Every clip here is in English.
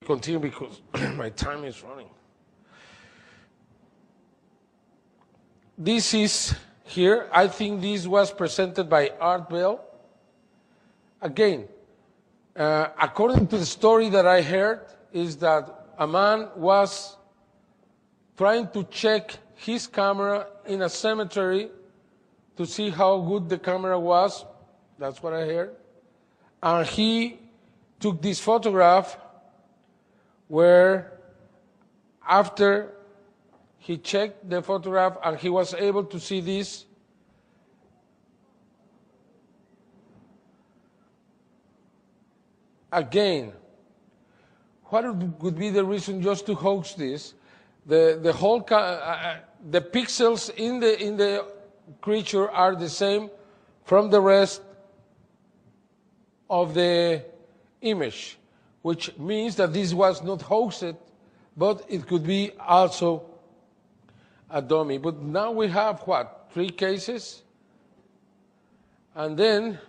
continue because my time is running. This is here. I think this was presented by Art Bell. Again, according to the story that I heard, is that a man was trying to check his camera in a cemetery to see how good the camera was. That's what I heard. And he took this photograph where after he checked the photograph and he was able to see this. Again, what would be the reason just to hoax this? The whole the pixels in the creature are the same from the rest of the image, which means that this was not hoaxed, but it could be also a dummy. But now we have what, 3 cases? And then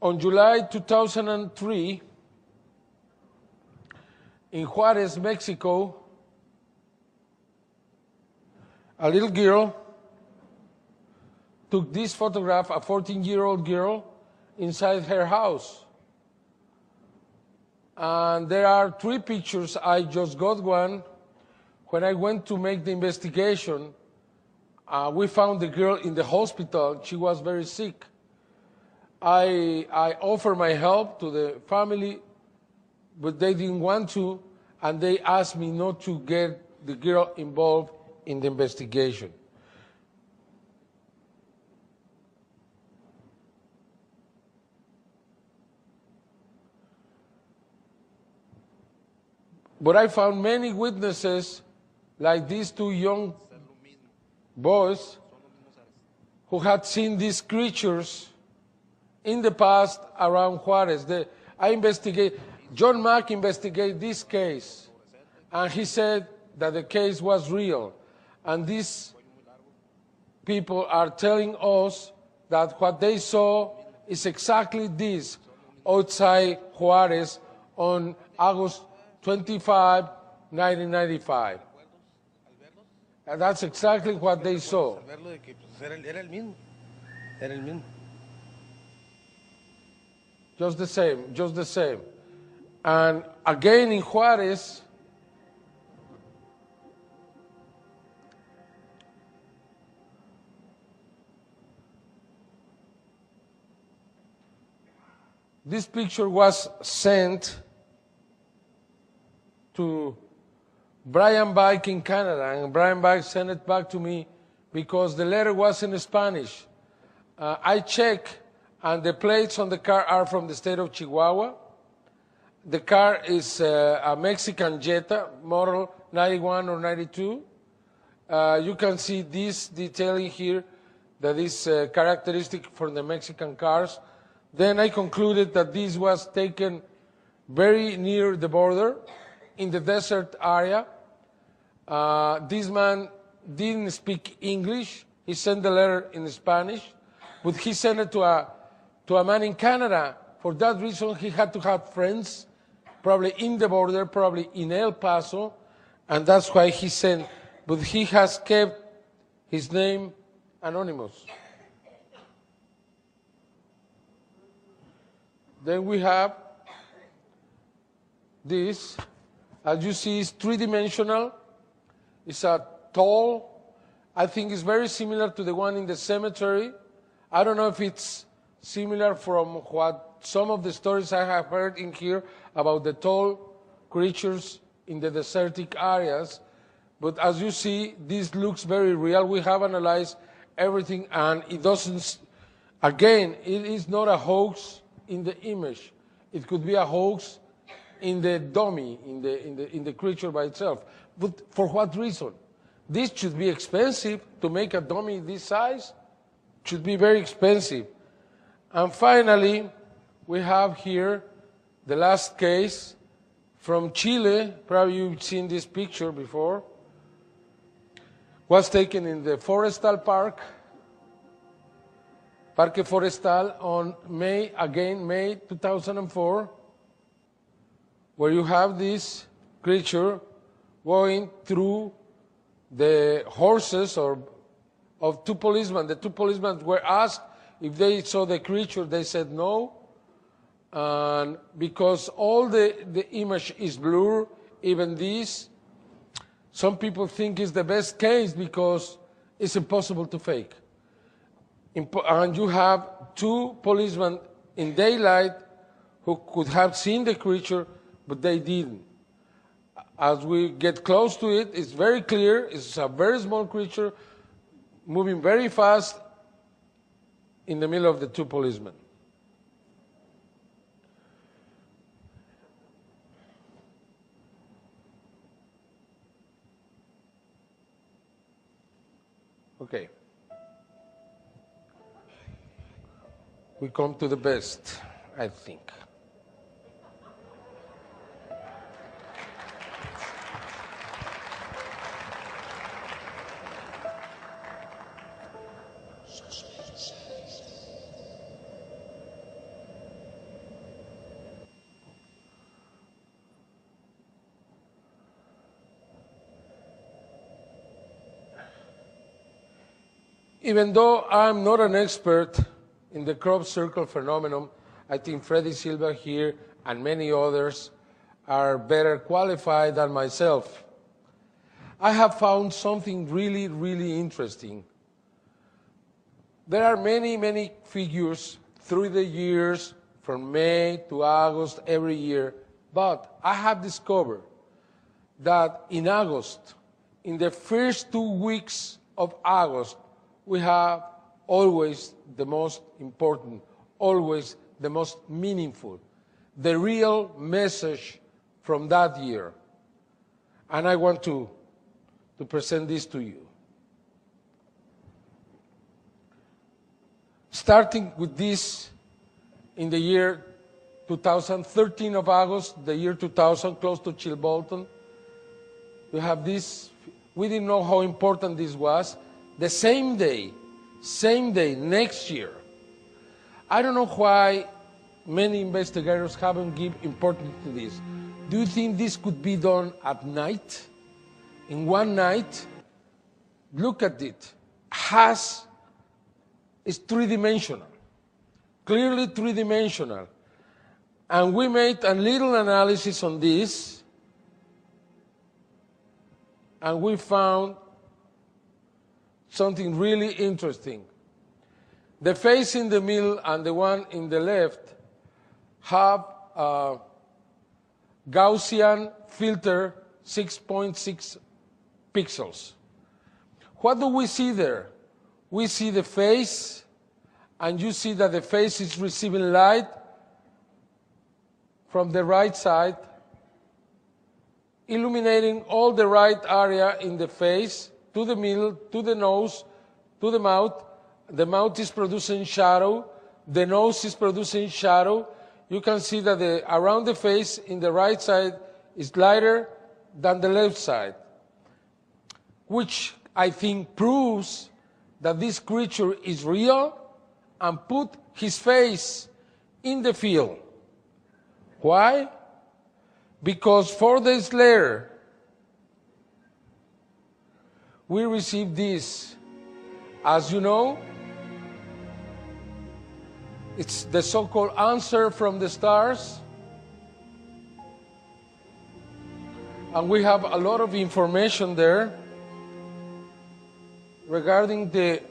on July 2003, in Juarez, Mexico, a little girl took this photograph, a 14-year-old girl, inside her house. And there are 3 pictures. I just got one. When I went to make the investigation, we found the girl in the hospital. She was very sick. I offered my help to the family, but they didn't want to, and they asked me not to get the girl involved in the investigation. But I found many witnesses, like these 2 young boys, who had seen these creatures in the past around Juarez. John Mack investigated this case, and he said that the case was real. And these people are telling us that what they saw is exactly this outside Juarez on August 25, 1995. And that's exactly what they saw. Just the same, just the same. And again in Juarez, this picture was sent to Brian Bike in Canada, and Brian Bike sent it back to me because the letter was in Spanish. I checked, and the plates on the car are from the state of Chihuahua. The car is a Mexican Jetta, model 91 or 92. You can see this detailing here that is characteristic for the Mexican cars. Then I concluded that this was taken very near the border, in the desert area. This man didn't speak English. He sent the letter in Spanish, but he sent it to a man in Canada. For that reason, he had to have friends, probably in the border, probably in El Paso, and that's why he sent. But he has kept his name anonymous. Then we have this. As you see, it's 3-dimensional. It's a tall. I think it's very similar to the one in the cemetery. I don't know if it's similar from what some of the stories I have heard in here about the tall creatures in the desertic areas. But as you see, this looks very real. We have analyzed everything, and it doesn't, again, it is not a hoax in the image. It could be a hoax in the dummy, in the creature by itself. But for what reason? This should be expensive to make a dummy this size. It should be very expensive. And finally, we have here the last case from Chile. Probably you've seen this picture before. Was taken in the Forestal Park, Parque Forestal, on May 2004. where you have this creature going through the horses of two policemen. The two policemen were asked if they saw the creature. They said no. And because all the image is blurred, even this, some people think it's the best case because it's impossible to fake. And you have two policemen in daylight who could have seen the creature, but they didn't. As we get close to it, it's very clear. It's a very small creature moving very fast in the middle of the two policemen. Okay. We come to the best, I think. Even though I'm not an expert in the crop circle phenomenon, I think Freddy Silva here and many others are better qualified than myself. I have found something really, really interesting. There are many, many figures through the years, from May to August every year, but I have discovered that in August, in the first 2 weeks of August, we have always the most important, always the most meaningful, the real message from that year. And I want to present this to you. Starting with this in the year 2013 of August, the year 2000, close to Chilbolton, you have this. We didn't know how important this was. The same day, next year. I don't know why many investigators haven't given importance to this. Do you think this could be done at night? In one night? Look at it. It's three-dimensional, clearly three-dimensional. And we made a little analysis on this, and we found something really interesting. The face in the middle and the one in the left have a Gaussian filter 6.6 pixels. What do we see there? We see the face, and you see that the face is receiving light from the right side, illuminating all the right area in the face, to the middle, to the nose, to the mouth. The mouth is producing shadow. The nose is producing shadow. You can see that around the face in the right side is lighter than the left side, which I think proves that this creature is real and put his face in the field. Why? Because 4 days later, we received this. As you know, it's the so-called answer from the stars. And we have a lot of information there regarding the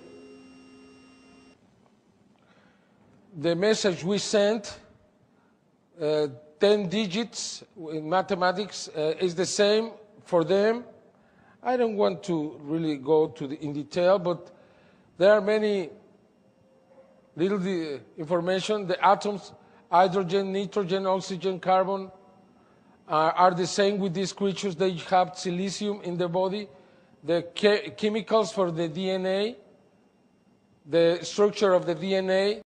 message we sent. 10 digits in mathematics is the same for them. I don't want to really go in detail, but there are many little information. The atoms, hydrogen, nitrogen, oxygen, carbon, are the same with these creatures. They have silicium in the body. The chemicals for the DNA, the structure of the DNA,